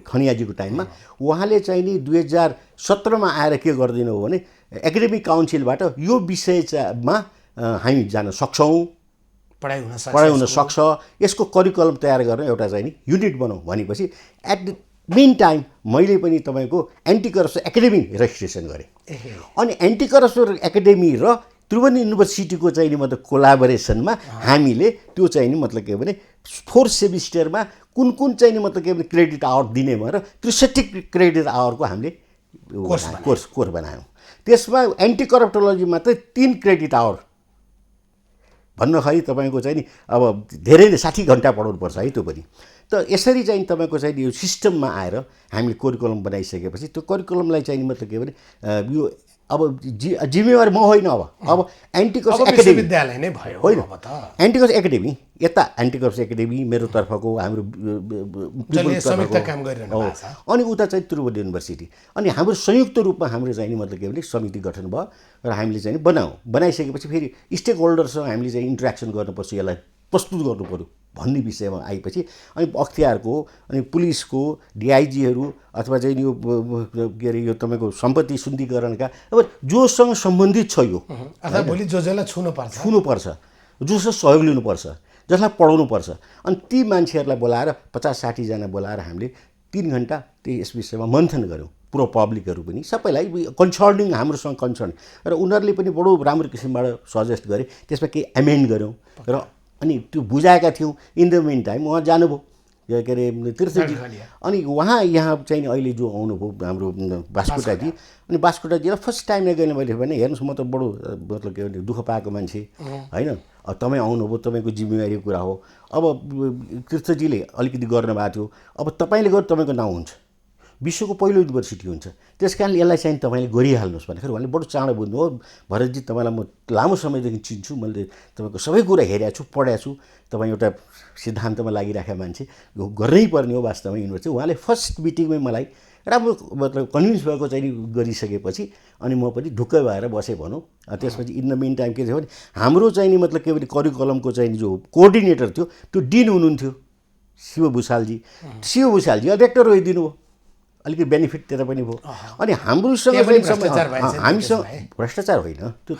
खनियाजीको टाइममा। उहाँले चाहिँ नि 2017मा आएर के गरिदिनु हो भने एकाडेमिक काउन्सिलबाट यो विषयमा हामी जान सक्छौँ, पढाइ हुन सक्छ, यसको करिकुलम तयार गर्न एउटा चाहिँ नि युनिट बनाऊ भनेपछि एट द मेन टाइम मैले पनि तपाईँको एन्टी करप्सन एकाडेमी रेजिस्ट्रेसन गरेँ। अनि एन्टी करप्सन एकाडेमी र त्रिभुवन युनिभर्सिटीको चाहिँ नि मतलब कोलाबोरेसनमा हामीले त्यो चाहिँ नि मतलब के भने 4 सेमिस्टरमा कुन चाहिँ नि मतलब के भने क्रेडिट आवर दिने भएर 63 क्रेडिट आवरको हामीले कोर्स बनायौँ। त्यसमा एन्टी करप्टोलोजीमा चाहिँ 3 क्रेडिट आवर भन्दाखेरि तपाईँको चाहिँ नि अब धेरै नै 60 घन्टा पढाउनुपर्छ है त्यो पनि। त यसरी चाहिँ तपाईँको चाहिँ यो सिस्टममा आएर हामीले करिकुलम बनाइसकेपछि त्यो करिकुलमलाई चाहिँ मतलब के भने यो अब जिम्मेवार म होइन। अब एन्टिकर्स एकाडेमी विद्यालय नै भयो होइन, अब त एन्टिकर्स एकाडेमी यता एन्टिकर्स एकाडेमी मेरो तर्फको हाम्रो संयुक्त काम गरिरहनु भएको छ। अनि उता चाहिँ त्रिभुवन युनिभर्सिटी अनि हाम्रो संयुक्त रूपमा हाम्रो चाहिँ मतलब के भने समिति गठन भयो र हामीले चाहिँ बनाइसकेपछि फेरि स्टेक होल्डरसँग हामीले चाहिँ इन्ट्रेक्सन गर्नुपर्छ, यसलाई प्रस्तुत गर्नु पऱ्यो भन्ने विषयमा आएपछि अनि अख्तियारको अनि पुलिसको डिआइजीहरू अथवा चाहिँ यो के अरे यो तपाईँको सम्पत्ति शुद्धिकरणका अब जोसँग सम्बन्धित छ यो अथवा भोलि जसलाई छुनुपर्छ, जोसँग सहयोग लिनुपर्छ, जसलाई पढाउनुपर्छ अनि ती मान्छेहरूलाई बोलाएर 50-60 जना बोलाएर हामीले 3 घन्टा यस विषयमा मन्थन गऱ्यौँ। पुरो पब्लिकहरू पनि सबैलाई कन्सर्निङ हाम्रोसँग कन्सर्न र उनीहरूले पनि बडो राम्रो किसिमबाट सजेस्ट गरे। त्यसमा केही एमेन्ड गऱ्यौँ र अनि त्यो बुझाएका थियौँ। इन द मिन टाइम उहाँ जानुभयो के अरे तीर्थजी अनि उहाँ यहाँ चाहिँ अहिले जो आउनुभयो हाम्रो बास्कोटाजी अनि बास्कोटाजीलाई फर्स्ट टाइम गएन मैले भने हेर्नुहोस् म त बडो मतलब के भने दुःख पाएको मान्छे होइन, तपाईँ आउनुभयो, तपाईँको जिम्मेवारीको कुरा हो। अब तीर्थजीले अलिकति गर्नुभएको थियो, अब तपाईँले गर्दा तपाईँको नाउँ हुन्छ, विश्वको पहिलो युनिभर्सिटी हुन्छ, त्यस कारण यसलाई चाहिँ तपाईँले गरिहाल्नुहोस् भनेर उहाँले बडो चाँडो बुझ्नु हो। भरतजी तपाईँलाई म लामो समयदेखि चिन्छु, मैले तपाईँको सबै कुरा हेरेको छु, पढाएको छु, तपाईँ एउटा सिद्धान्तमा लागिराखेका मान्छे, गर्नै पर्ने हो वास्तवमा युनिभर्सिटी। उहाँले फर्स्ट मिटिङमै मलाई राम्रो मतलब कन्भिन्स भएको चाहिँ गरिसकेपछि अनि म पनि ढुक्क भएर बसेँ भनौँ। त्यसपछि इन द मेन टाइम के थियो भने हाम्रो चाहिँ नि मतलब के भने करिकुलमको चाहिँ जो कोअर्डिनेटर थियो त्यो डिन हुनुहुन्थ्यो शिव भुषालजी रेक्टर रोइदिनु भयो, अलिकति बेनिफिट त्यता पनि भयो। अनि हाम्रोसँग हामीसँग भ्रष्टाचार होइन, त्यो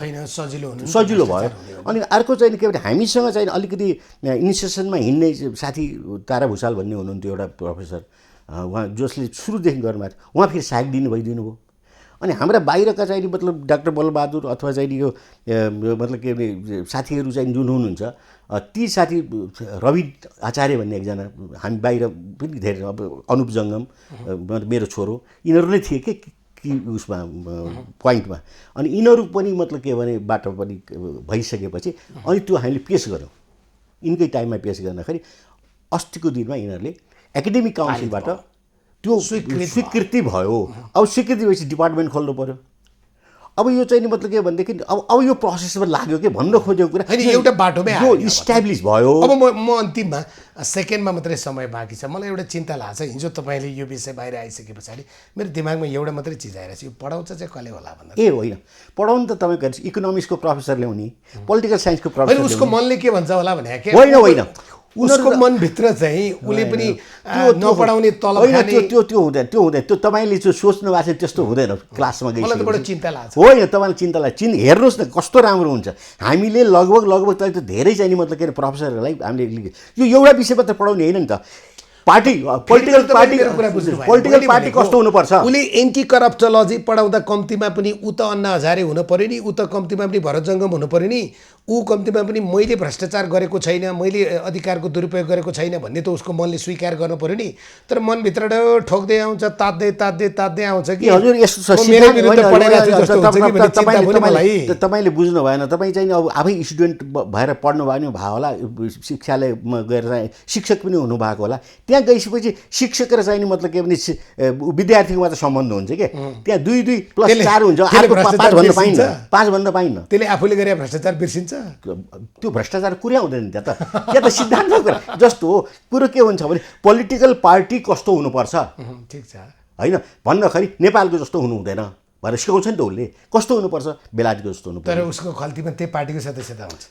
सजिलो भयो। अनि अर्को चाहिँ के भने हामीसँग चाहिँ अलिकति इनिसिएसनमा हिँड्ने साथी तारा भुषाल भन्ने हुनुहुन्थ्यो एउटा प्रोफेसर, उहाँ जसले सुरुदेखि गर्नुभएको थियो, उहाँ फेरि सहायक भइदिनु भयो। अनि हाम्रा बाहिरका चाहिँ मतलब डाक्टर बलबहादुर अथवा चाहिँ यो मतलब के भने साथीहरू चाहिँ जुन हुनुहुन्छ ती साथी रवि आचार्य भन्ने एकजना हामी बाहिर पनि धेरै अब अनुप जङ्गम मेरो छोरो यिनीहरू नै थिए कि उसमा पोइन्टमा। अनि यिनीहरू पनि मतलब के भने बाटो पनि भइसकेपछि अनि त्यो हामीले पेस गऱ्यौँ। यिनकै टाइममा पेस गर्दाखेरि अस्तिको दिनमा यिनीहरूले एकाडेमिक काउन्सिलबाट त्यो स्वीकृति भयो। अब स्वीकृति भएपछि डिपार्टमेन्ट खोल्नु पऱ्यो। अब यो चाहिँ मतलब के भनेदेखि अब यो प्रोसेसमा लाग्यो कि भन्न खोजेको कुरा एउटा बाटोमै यो इस्टाब्लिस भयो। अब म अन्तिममा सेकेन्डमा मात्रै समय बाँकी छ, मलाई एउटा चिन्ता लाग्छ। हिजो तपाईँले यो विषय बाहिर आइसके पछाडि मेरो दिमागमा एउटा मात्रै चिज आइरहेको छ, यो पढाउँछ चाहिँ कसले होला भन्दा ए होइन, पढाउनु त तपाईँको इकोनोमिक्सको प्रोफेसर ल्याउने, पोलिटिकल साइन्सको प्रोफेसर, उसको मनले के भन्छ होला भने होइन उसको मनभित्र चाहिँ उसले पनि नपढाउने तलब खाने त्यो हुँदैन त्यो तपाईँले जो सोच्नु भएको छ त्यस्तो हुँदैन। क्लासमा गइसक्यो मलाई त बडो चिन्ता लाग्छ। होइन तपाईँलाई चिन्ता लाग्छ, हेर्नुहोस् न कस्तो राम्रो हुन्छ। हामीले लगभग त धेरै चाहिँ मतलब के अरे प्रोफेसरहरूलाई हामीले यो एउटा विषयमा त पढाउने होइन नि त। पोलिटिकल पार्टी कस्तो हुनुपर्छ, उसले एन्टी करप्टोलोजी पढाउँदा कम्तीमा पनि ऊ त अन्ना हजारे हुनु पर्यो नि, ऊ त कम्तीमा पनि भरत जङ्गम हुनु पर्यो नि, ऊ कम्तीमा पनि मैले भ्रष्टाचार गरेको छैन, मैले अधिकारको दुरुपयोग गरेको छैन भन्ने त उसको मनले स्वीकार गर्नु पर्यो नि। तर मनभित्र ठोक्दै आउँछ, तात्दै आउँछ कि हजुर यस्तो तपाईँले बुझ्नु भएन। तपाईँ चाहिँ अब आफै स्टुडेन्ट भएर पढ्नु भयो होला, शिक्षालयमा गएर शिक्षक पनि हुनुभएको होला, त्यहाँ गइसकेपछि शिक्षक र चाहिँ मतलब के भने विद्यार्थीको मात्र सम्बन्ध हुन्छ कि त्यहाँ 2 + 4 हुन्छ, 5 भन्न पाइन्न। त्यसले आफूले गरे भ्रष्टाचार बिर्सिन्छ, त्यो भ्रष्टाचार कुरै हुँदैन त्यहाँ त सिद्धान्तको कुरा जस्तो हो। कुरो के हुन्छ भने पोलिटिकल पार्टी कस्तो हुनुपर्छ ठिक छ होइन भन्दाखेरि नेपालको जस्तो हुनु हुँदैन भनेर सिकाउँछ नि त उसले, कस्तो हुनुपर्छ बेलायतको जस्तो हुनु। तर उसको खल्तीमा त्यही पार्टीको सदस्यता हुन्छ,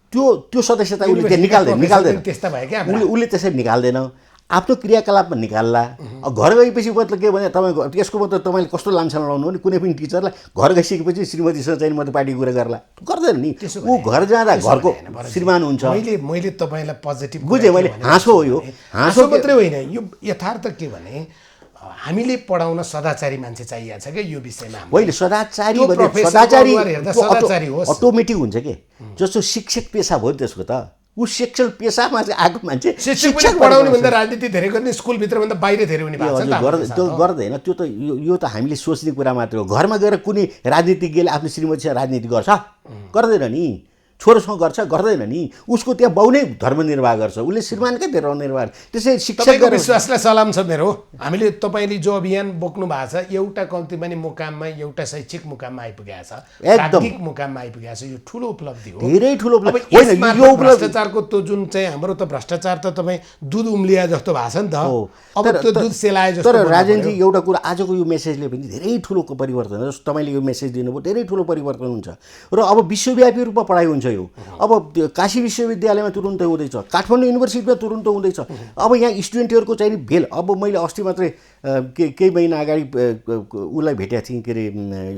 त्यो सदस्यता उसले निकाल्दैन त्यस्ता भयो क्या उसले त्यसरी निकाल्दैन, आफ्नो क्रियाकलापमा निकाल्ला। घर गएपछि मतलब के भने तपाईँको यसको मतलब तपाईँले कस्तो लान्छा लाउनु भने कुनै पनि टिचरलाई घर गइसकेपछि श्रीमतीसँग चाहिँ मतलब पार्टी कुरा गर्ला गर्दैन नि। ऊ घर जाँदा घरको श्रीमान हुन्छ। मैले तपाईँलाई पोजिटिभ बुझेँ, मैले हाँसो हो यो, हाँसो मात्रै होइन, यो यथार्थ के भने हामीले पढाउन सदाचारी मान्छे चाहिएको छ क्या यो विषयमा। होइन सदाचारी अटोमेटिक हुन्छ कि जस्तो शिक्षक पेसा भयो त्यसको त ऊ शिक्षण पेसामा चाहिँ आएको मान्छे शिक्षक पढाउने भन्दा राजनीति धेरै गर्ने, स्कुलभित्र भन्दा बाहिर धेरै हुने भएको छ। त्यो गर्दैन, त्यो त यो त हामीले सोच्ने कुरा मात्र हो। घरमा गएर कुनै राजनीतिज्ञले आफ्नो श्रीमतीसँग राजनीति गर्छ? गर्दैन नि। छोरोसँग गर्छ गर्दैन नि, उसको त्यहाँ बाउ नै धर्मनिर्वाह गर्छ, उसले श्रीमानकै धर्मनिर्वाह। त्यसै शिक्षा तपाईँको गरेर विश्वासलाई सलाम छ मेरो। हामीले तपाईँले जो अभियान बोक्नु भएको छ एउटा कम्ती पनि मुकाममा, एउटा शैक्षिक मुकाममा आइपुगेको छ, एकदम। प्राज्ञिक मुकाममा आइपुगेको छ, यो ठुलो उपलब्धि हो। धेरै ठुलो अब उपलब्धि होइन, यसमार्फत यो उपलब्धि भ्रष्टाचारको त्यो जुन चाहिँ हाम्रो त भ्रष्टाचार त तपाईँ दुध उम्लिया जस्तो भएको छ नि त, हो। अब त्यो दुध सेलाए जस्तो तर बन्नु राजेनजी पर्यो। एउटा कुरा, आजको यो मेसेजले पनि धेरै ठुलो परिवर्तन हो। जस्तो तपाईँले यो मेसेज दिनुभयो, धेरै ठुलो परिवर्तन हुन्छ र अब विश्वव्यापी रूपमा पढाइ हुन्छ यो। अब त्यो काशी विश्वविद्यालयमा तुरुन्तै हुँदैछ, काठमाडौँ युनिभर्सिटीमा तुरुन्तै हुँदैछ। अब यहाँ स्टुडेन्टहरूको चाहिँ नि भेल, अब मैले अस्ति मात्रै केही महिना अगाडि उसलाई भेटेको थिएँ, के अरे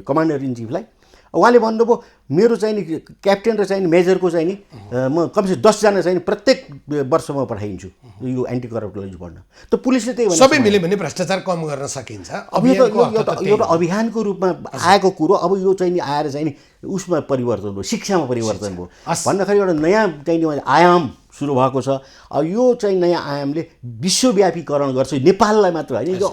कमान्डर इन चिफलाई। उहाँले भन्नुभयो मेरो चाहिँ नि क्याप्टेन र चाहिँ नि मेजरको चाहिँ नि म कमसे 10जना चाहिँ नि प्रत्येक वर्ष म पठाइदिन्छु यो एन्टी करप्टोलोजी पढ्न। त पुलिसले त्यही भने सबै मिल्यो भने भ्रष्टाचार कम गर्न सकिन्छ। अब यो अभियानको अर्थ त त त्यही एउटा हो। अभियानको रूपमा आएको कुरो, अब यो चाहिँ नि आएर चाहिँ नि उसमा परिवर्तन भयो, शिक्षामा परिवर्तन भयो भन्दाखेरि एउटा नयाँ चाहिँ नि आयाम सुरु भएको छ। अब यो चाहिँ नयाँ आयामले विश्वव्यापीकरण गर्छ, नेपाललाई मात्र होइन यो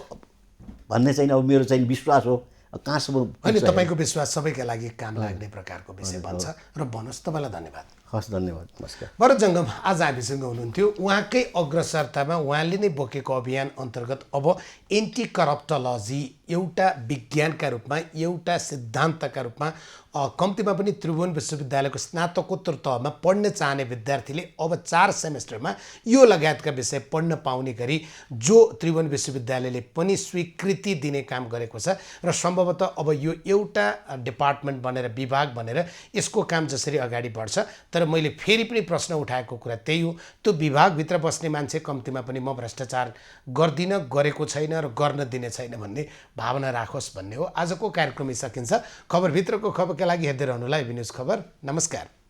भन्ने चाहिँ अब मेरो चाहिँ विश्वास हो। कहाँसम्म अनि तपाईँको विश्वास सबैका लागि काम लाग्ने प्रकारको विषय बन्छ र भन्नुहोस्। तपाईँलाई धन्यवाद। हस्, धन्यवाद, नमस्कार। भरत जङ्गम आज हामीसँग हुनुहुन्थ्यो। उहाँकै अग्रसरतामा उहाँले नै बोकेको अभियान अन्तर्गत अब एन्टी करप्टोलोजी एउटा विज्ञानका रूपमा, एउटा सिद्धान्तका रूपमा कम्तीमा पनि त्रिभुवन विश्वविद्यालयको स्नातकोत्तर तहमा पढ्न चाहने विद्यार्थीले अब 4 सेमेस्टरमा यो लगायतका विषय पढ्न पाउने गरी जो त्रिभुवन विश्वविद्यालयले पनि स्वीकृति दिने काम गरेको छ र सम्भवतः अब यो एउटा डिपार्टमेन्ट बनेर, विभाग बनेर यसको काम जसरी अगाडि बढ्छ। तर मैले फेरि पनि प्रश्न उठाएको कुरा त्यही हो, त्यो विभागभित्र बस्ने मान्छे कम्तीमा पनि म भ्रष्टाचार गर्दिनँ, गरेको छैन र गर्न दिने छैन भन्ने भावना राखोस् भन्ने हो। आजको कार्यक्रम सकिन्छ। खबरभित्रको खबरका लागि हेर्दै रहनुहोला एबी न्युज खबर। नमस्कार।